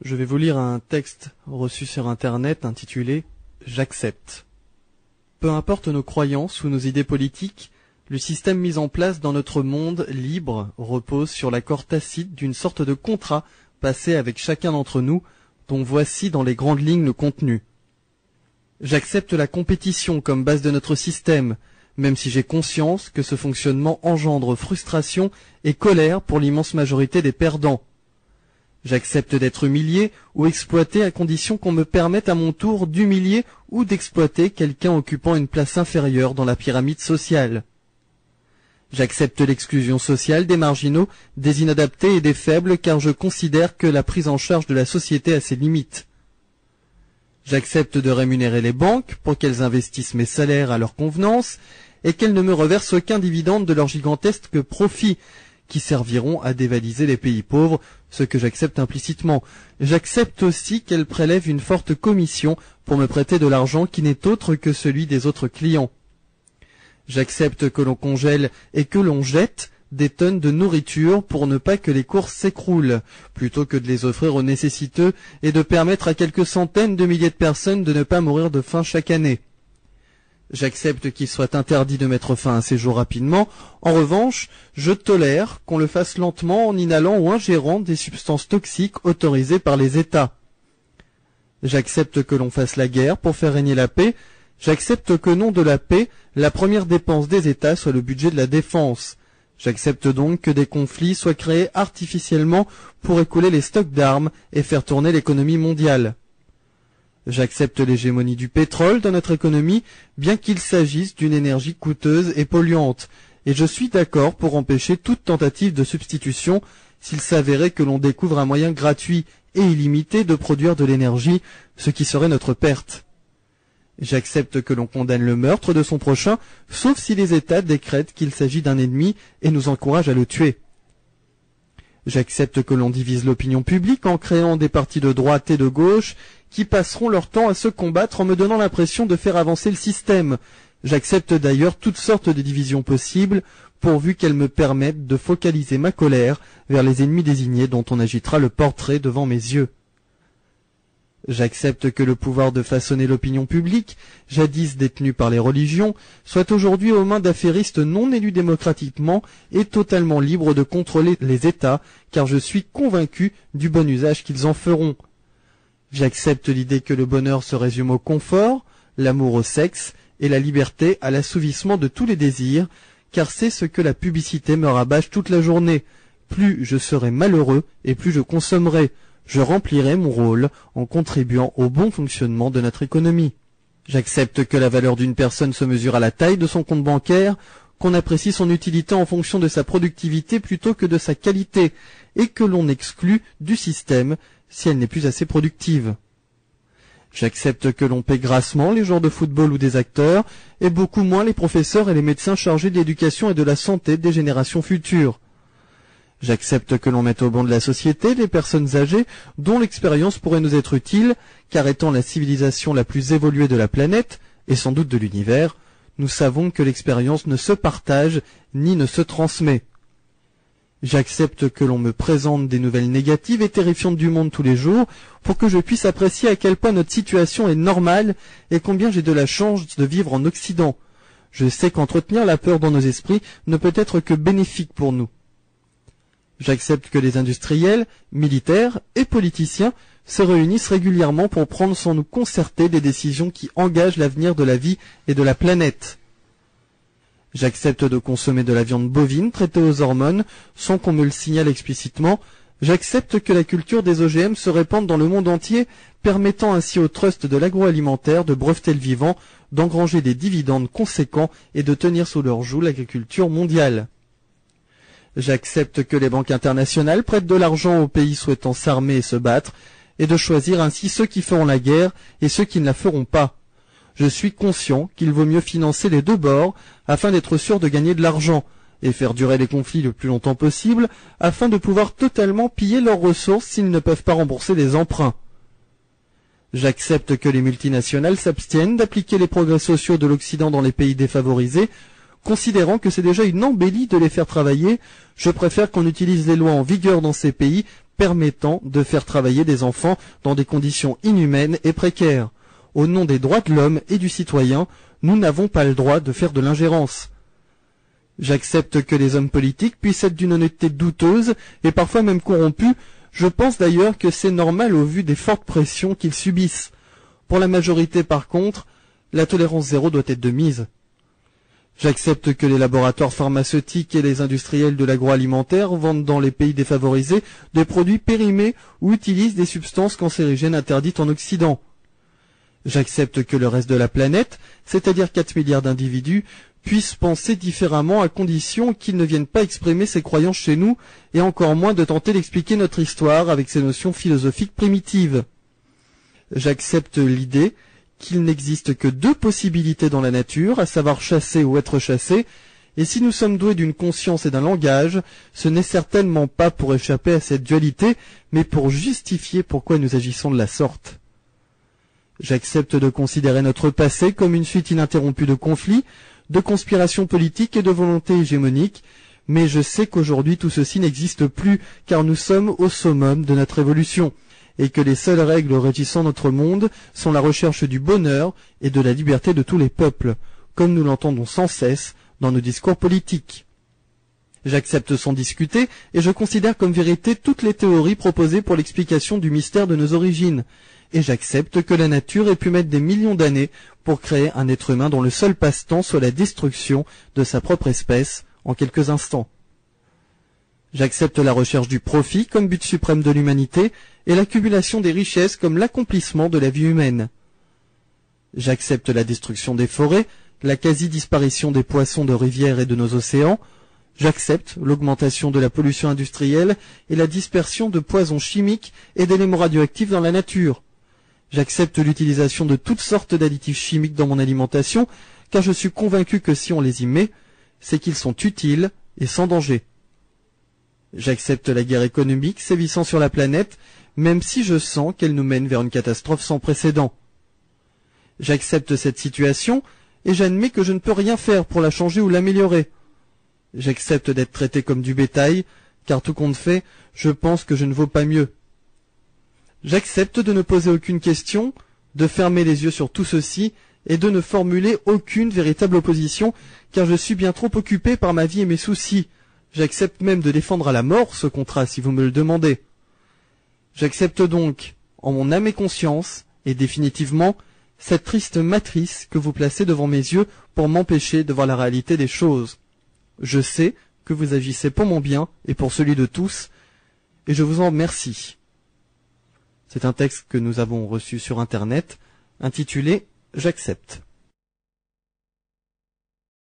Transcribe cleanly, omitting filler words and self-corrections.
Je vais vous lire un texte reçu sur Internet intitulé « J'accepte ». Peu importe nos croyances ou nos idées politiques, le système mis en place dans notre monde libre repose sur l'accord tacite d'une sorte de contrat passé avec chacun d'entre nous, dont voici dans les grandes lignes le contenu. J'accepte la compétition comme base de notre système, même si j'ai conscience que ce fonctionnement engendre frustration et colère pour l'immense majorité des perdants. J'accepte d'être humilié ou exploité à condition qu'on me permette à mon tour d'humilier ou d'exploiter quelqu'un occupant une place inférieure dans la pyramide sociale. J'accepte l'exclusion sociale des marginaux, des inadaptés et des faibles car je considère que la prise en charge de la société a ses limites. J'accepte de rémunérer les banques pour qu'elles investissent mes salaires à leur convenance et qu'elles ne me reversent aucun dividende de leurs gigantesques profits qui serviront à dévaliser les pays pauvres, ce que j'accepte implicitement. J'accepte aussi qu'elles prélèvent une forte commission pour me prêter de l'argent qui n'est autre que celui des autres clients. J'accepte que l'on congèle et que l'on jette des tonnes de nourriture pour ne pas que les courses s'écroulent, plutôt que de les offrir aux nécessiteux et de permettre à quelques centaines de milliers de personnes de ne pas mourir de faim chaque année. J'accepte qu'il soit interdit de mettre fin à ces jours rapidement. En revanche, je tolère qu'on le fasse lentement en inhalant ou ingérant des substances toxiques autorisées par les États. J'accepte que l'on fasse la guerre pour faire régner la paix. J'accepte qu'au nom de la paix, la première dépense des États soit le budget de la défense. J'accepte donc que des conflits soient créés artificiellement pour écouler les stocks d'armes et faire tourner l'économie mondiale. J'accepte l'hégémonie du pétrole dans notre économie, bien qu'il s'agisse d'une énergie coûteuse et polluante, et je suis d'accord pour empêcher toute tentative de substitution s'il s'avérait que l'on découvre un moyen gratuit et illimité de produire de l'énergie, ce qui serait notre perte. J'accepte que l'on condamne le meurtre de son prochain, sauf si les États décrètent qu'il s'agit d'un ennemi et nous encouragent à le tuer. J'accepte que l'on divise l'opinion publique en créant des partis de droite et de gauche qui passeront leur temps à se combattre en me donnant l'impression de faire avancer le système. J'accepte d'ailleurs toutes sortes de divisions possibles, pourvu qu'elles me permettent de focaliser ma colère vers les ennemis désignés dont on agitera le portrait devant mes yeux. J'accepte que le pouvoir de façonner l'opinion publique, jadis détenu par les religions, soit aujourd'hui aux mains d'affairistes non élus démocratiquement et totalement libres de contrôler les États, car je suis convaincu du bon usage qu'ils en feront. J'accepte l'idée que le bonheur se résume au confort, l'amour au sexe et la liberté à l'assouvissement de tous les désirs, car c'est ce que la publicité me rabâche toute la journée. Plus je serai malheureux et plus je consommerai. Je remplirai mon rôle en contribuant au bon fonctionnement de notre économie. J'accepte que la valeur d'une personne se mesure à la taille de son compte bancaire, qu'on apprécie son utilité en fonction de sa productivité plutôt que de sa qualité, et que l'on exclut du système si elle n'est plus assez productive. J'accepte que l'on paie grassement les joueurs de football ou des acteurs, et beaucoup moins les professeurs et les médecins chargés de l'éducation et de la santé des générations futures. J'accepte que l'on mette au banc de la société les personnes âgées dont l'expérience pourrait nous être utile, car étant la civilisation la plus évoluée de la planète, et sans doute de l'univers, nous savons que l'expérience ne se partage ni ne se transmet. J'accepte que l'on me présente des nouvelles négatives et terrifiantes du monde tous les jours, pour que je puisse apprécier à quel point notre situation est normale et combien j'ai de la chance de vivre en Occident. Je sais qu'entretenir la peur dans nos esprits ne peut être que bénéfique pour nous. J'accepte que les industriels, militaires et politiciens se réunissent régulièrement pour prendre sans nous concerter des décisions qui engagent l'avenir de la vie et de la planète. J'accepte de consommer de la viande bovine traitée aux hormones sans qu'on me le signale explicitement. J'accepte que la culture des OGM se répande dans le monde entier, permettant ainsi au trust de l'agroalimentaire de breveter le vivant, d'engranger des dividendes conséquents et de tenir sous leur joug l'agriculture mondiale. J'accepte que les banques internationales prêtent de l'argent aux pays souhaitant s'armer et se battre, et de choisir ainsi ceux qui feront la guerre et ceux qui ne la feront pas. Je suis conscient qu'il vaut mieux financer les deux bords afin d'être sûr de gagner de l'argent, et faire durer les conflits le plus longtemps possible afin de pouvoir totalement piller leurs ressources s'ils ne peuvent pas rembourser les emprunts. J'accepte que les multinationales s'abstiennent d'appliquer les progrès sociaux de l'Occident dans les pays défavorisés, considérant que c'est déjà une embellie de les faire travailler. Je préfère qu'on utilise les lois en vigueur dans ces pays permettant de faire travailler des enfants dans des conditions inhumaines et précaires. Au nom des droits de l'homme et du citoyen, nous n'avons pas le droit de faire de l'ingérence. J'accepte que les hommes politiques puissent être d'une honnêteté douteuse et parfois même corrompus. Je pense d'ailleurs que c'est normal au vu des fortes pressions qu'ils subissent. Pour la majorité par contre, la tolérance zéro doit être de mise. J'accepte que les laboratoires pharmaceutiques et les industriels de l'agroalimentaire vendent dans les pays défavorisés des produits périmés ou utilisent des substances cancérigènes interdites en Occident. J'accepte que le reste de la planète, c'est-à-dire 4 milliards d'individus, puissent penser différemment à condition qu'ils ne viennent pas exprimer ses croyances chez nous et encore moins de tenter d'expliquer notre histoire avec ses notions philosophiques primitives. J'accepte l'idée qu'il n'existe que 2 possibilités dans la nature, à savoir chasser ou être chassé, et si nous sommes doués d'une conscience et d'un langage, ce n'est certainement pas pour échapper à cette dualité, mais pour justifier pourquoi nous agissons de la sorte. J'accepte de considérer notre passé comme une suite ininterrompue de conflits, de conspirations politiques et de volontés hégémoniques, mais je sais qu'aujourd'hui tout ceci n'existe plus, car nous sommes au summum de notre évolution, et que les seules règles régissant notre monde sont la recherche du bonheur et de la liberté de tous les peuples, comme nous l'entendons sans cesse dans nos discours politiques. J'accepte sans discuter, et je considère comme vérité toutes les théories proposées pour l'explication du mystère de nos origines, et j'accepte que la nature ait pu mettre des millions d'années pour créer un être humain dont le seul passe-temps soit la destruction de sa propre espèce en quelques instants. J'accepte la recherche du profit comme but suprême de l'humanité et l'accumulation des richesses comme l'accomplissement de la vie humaine. J'accepte la destruction des forêts, la quasi-disparition des poissons de rivières et de nos océans. J'accepte l'augmentation de la pollution industrielle et la dispersion de poisons chimiques et d'éléments radioactifs dans la nature. J'accepte l'utilisation de toutes sortes d'additifs chimiques dans mon alimentation, car je suis convaincu que si on les y met, c'est qu'ils sont utiles et sans danger. J'accepte la guerre économique sévissant sur la planète, même si je sens qu'elle nous mène vers une catastrophe sans précédent. J'accepte cette situation et j'admets que je ne peux rien faire pour la changer ou l'améliorer. J'accepte d'être traité comme du bétail, car tout compte fait, je pense que je ne vaux pas mieux. J'accepte de ne poser aucune question, de fermer les yeux sur tout ceci et de ne formuler aucune véritable opposition, car je suis bien trop occupé par ma vie et mes soucis. J'accepte même de défendre à la mort ce contrat si vous me le demandez. J'accepte donc, en mon âme et conscience, et définitivement, cette triste matrice que vous placez devant mes yeux pour m'empêcher de voir la réalité des choses. Je sais que vous agissez pour mon bien et pour celui de tous, et je vous en remercie. C'est un texte que nous avons reçu sur Internet, intitulé « J'accepte ».